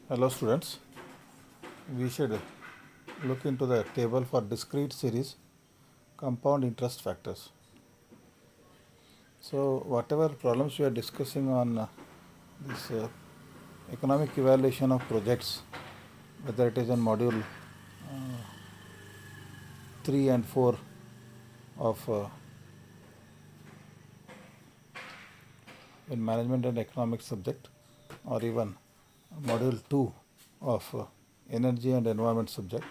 Hello students, we should look into the table for discrete series compound interest factors. So whatever problems we are discussing on this economic evaluation of projects, whether it is in module 3 and 4 of in management and economics subject, or even module 2 of energy and environment subject,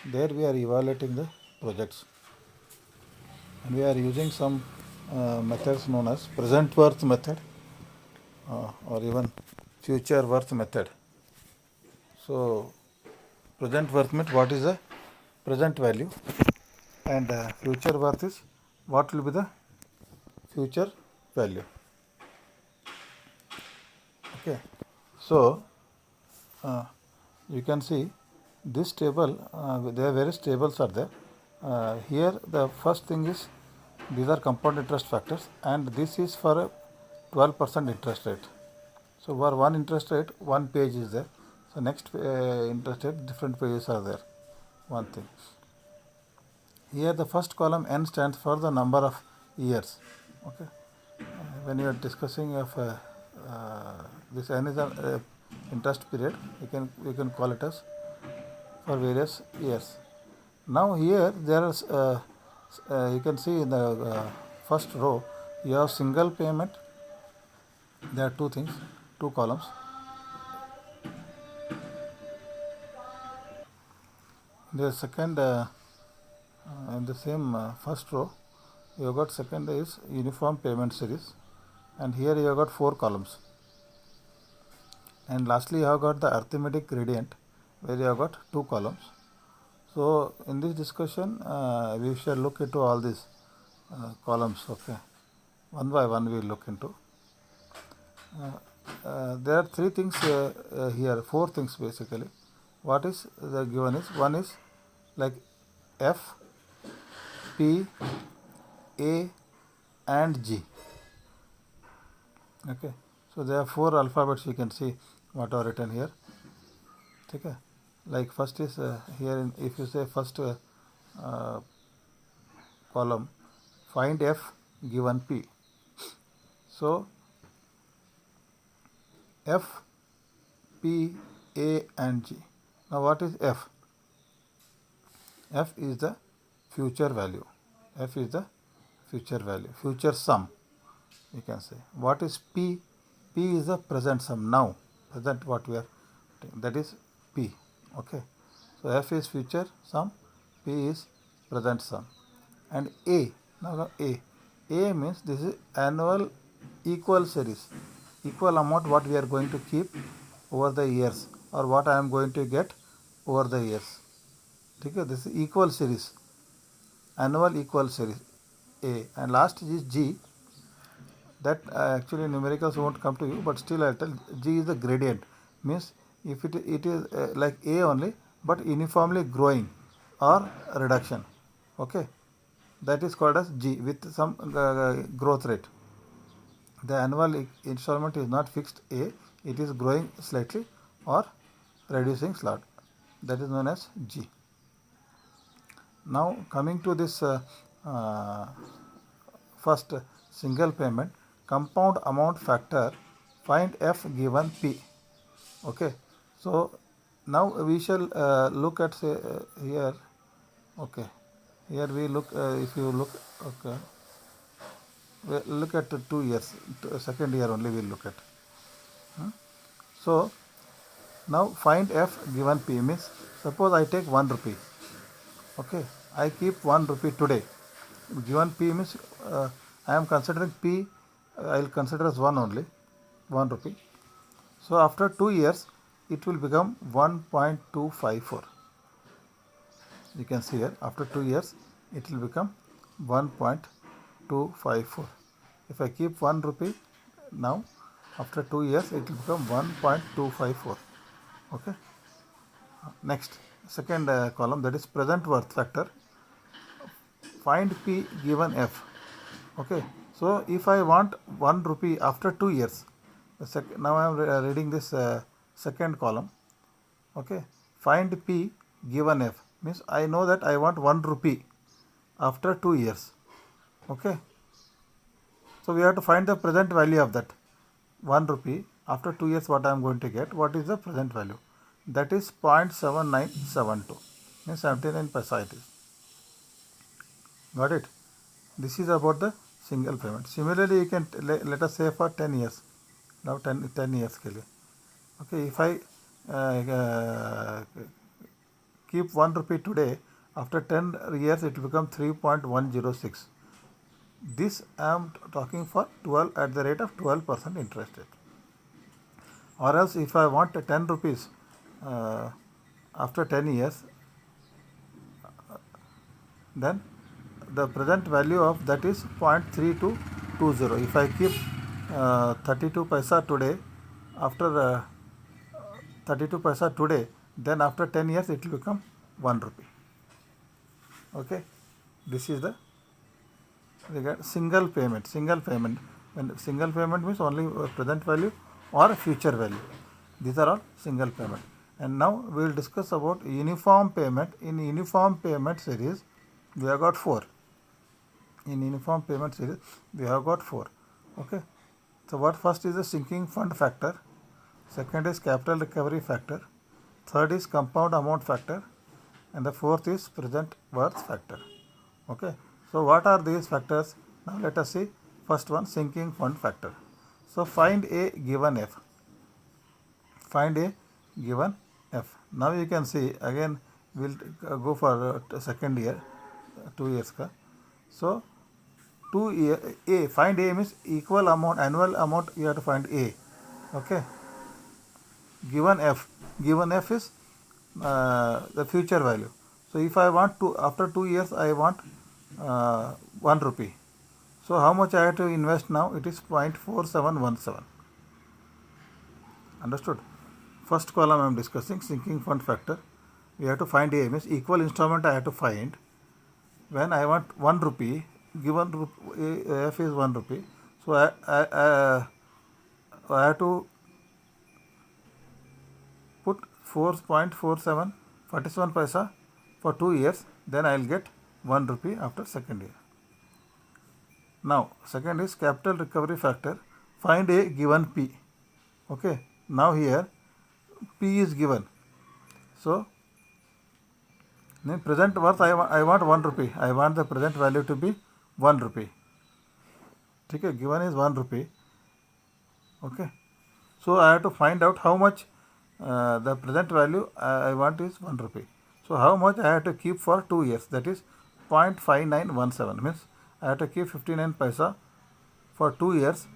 there we are evaluating the projects and we are using some methods known as present worth method or even future worth method. So present worth means what is the present value, and future worth is what will be the future value. Okay, so you can see this table, there are various tables are there. Here the first thing is these are compound interest factors, and this is for a 12% interest rate. So for one interest rate, one page is there. So next interest rate, different pages are there. One thing. Here the first column n stands for the number of years. Okay. When you are discussing of this n is an interest period, you can call it as for various years. Now here there is you can see in the first row you have single payment. There are two things, two columns. The second in the same first row you have got second is uniform payment series, and here you have got four columns. And lastly you have got the arithmetic gradient where you have got two columns. So in this discussion we shall look into all these columns. Okay, one by one we will look into. There are three things here, four things basically. What is the given is, one is like F, P, A and G. Okay, so there are four alphabets. You can see what are written here. Okay, like first is here if you say first column, find F given P. So F, P, A and G. Now what is F? F is the future value. F is the future value, future sum, you can say. What is P? P is the present sum, now, present what we are doing, that is P. Okay, so F is future sum, P is present sum. And A, now A means this is annual equal series, equal amount what we are going to keep over the years, or what I am going to get over the years. Okay, this is equal series, annual equal series, A. And last is G. That actually numericals won't come to you, but still I'll tell. G is the gradient, means if it is like A only, but uniformly growing or reduction. Okay, that is called as G with some growth rate. The annual installment is not fixed A, it is growing slightly or reducing slightly. That is known as G. Now coming to this first single payment, compound amount factor, find F given P. Okay, so now we shall look at say here. Okay, here we look if you look, okay, we look at 2 years, second year only we will look at. So now find F given P means, suppose I take 1 rupee. Okay, I keep 1 rupee today. Given P means I am considering P, I will consider as 1 only, 1 rupee. So after 2 years it will become 1.254. You can see here, after 2 years it will become 1.254. If I keep 1 rupee now, after 2 years it will become 1.254. Okay. Next, second column, that is present worth factor, find P given F. Okay, so if I want 1 rupee after 2 years, now I am reading this second column. Okay, find P given F means I know that I want 1 rupee after 2 years. Okay, so we have to find the present value of that 1 rupee after 2 years. What I am going to get? What is the present value? That is 0.7972 means 79 paisa it is. Got it? This is about the single payment. Similarly, you can let us say for 10 years. Now 10 years के लिए. Okay, if I keep 1 rupee today, after 10 years it will become 3.106. This I am talking for 12 at the rate of 12% interest rate. Or else if I want 10 rupees after 10 years, then the present value of that is 0.3220. If I keep 32 paisa today, after 32 paisa today, then after 10 years it will become 1 rupee. Okay, this is the single payment. When single payment means only present value or future value. These are all single payment. And now we will discuss about uniform payment. In uniform payment series, we have got 4. In uniform payment series, we have got 4. Okay. So what first is the sinking fund factor, second is capital recovery factor, third is compound amount factor, and the fourth is present worth factor. Okay. So what are these factors? Now let us see. First one, sinking fund factor. So find A given F. Find A given F. Now you can see again we'll go for second year, 2 years ka. So 2 year A, find A means equal amount, annual amount you have to find A. Okay. Given F is the future value. So if I want to, after 2 years I want 1 rupee. So how much I have to invest now? It is 0.4717. Understood? First column I am discussing sinking fund factor. We have to find A means equal installment I have to find. When I want 1 rupee, given F is 1 rupee, so I have to put 4.47 47 paisa for 2 years, then I will get 1 rupee after second year. Now second is capital recovery factor. Find A given P. Okay. Now here P is given. So in present worth I want 1 rupee. I want the present value to be 1 rupee. Okay, given is 1 rupee. Okay. So I have to find out how much the present value I want is 1 rupee. So how much I have to keep for 2 years? That is 0.5917 means I have to keep 59 paisa for 2 years.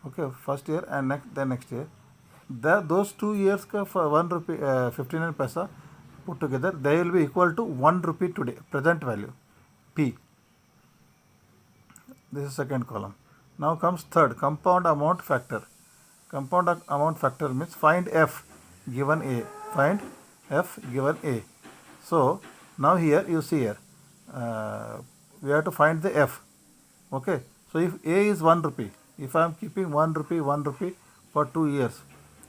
Okay, first year and next year. Those 2 years for 1 rupee 59 paisa put together, they will be equal to 1 rupee today, present value P. This is second column. Now comes third, compound amount factor. Compound amount factor means find F given A. Find F given A. So now here you see here we have to find the F. Okay. So if A is 1 rupee, if I am keeping 1 rupee for 2 years,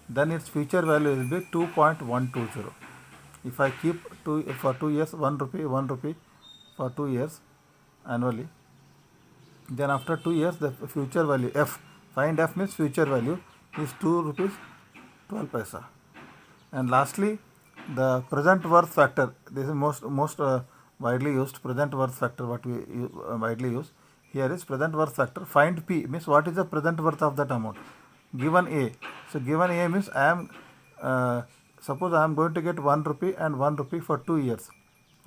then its future value will be 2.120. If I keep for 2 years 1 rupee for 2 years annually, then after 2 years the future value F, find F means future value, is 2 rupees 12 paisa. And lastly the present worth factor. This is most widely used present worth factor, what we widely use here is present worth factor. Find P means what is the present worth of that amount given A. So given A means I am suppose I am going to get 1 rupee and 1 rupee for 2 years.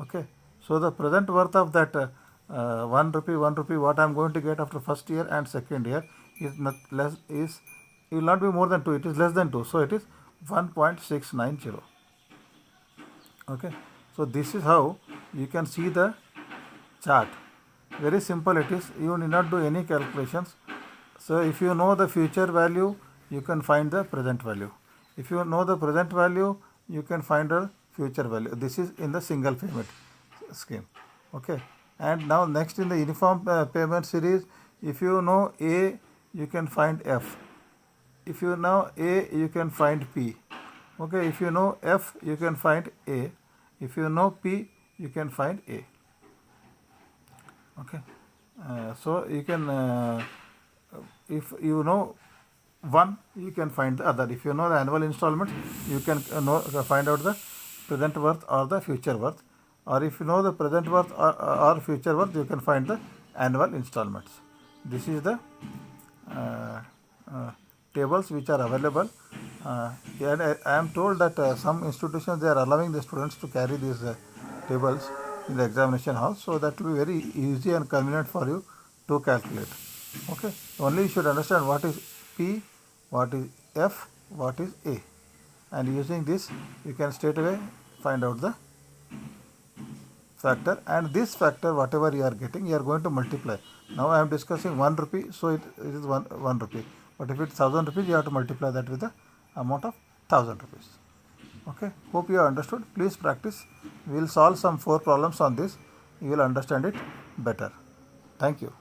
Okay. So the present worth of that 1 rupee what I am going to get after first year and second year is not less, is it will not be more than 2, it is less than 2. So it is 1.690. Okay. So this is how you can see the chart. Very simple it is. You need not do any calculations. So if you know the future value, you can find the present value. If you know the present value, you can find the future value. This is in the single payment scheme. Okay. And now next in the uniform payment series, if you know A, you can find F. if you know A, you can find P. Okay, if you know F, you can find A. If you know P, you can find A. Okay, so you can, if you know one, you can find the other. If you know the annual installment, you can find out the present worth or the future worth. Or if you know the present worth or future worth, you can find the annual installments. This is the tables which are available. And I am told that some institutions, they are allowing the students to carry these tables in the examination house, so that will be very easy and convenient for you to calculate. Okay, only you should understand what is P, what is F, what is A, and using this you can straight away find out the factor, and this factor whatever you are getting, you are going to multiply. Now I am discussing 1 rupee, so it is 1 rupee, but if it's 1000 rupees, you have to multiply that with the amount of 1000 rupees. Okay, hope you have understood. Please practice. We will solve some 4 problems on this. You will understand it better. Thank you.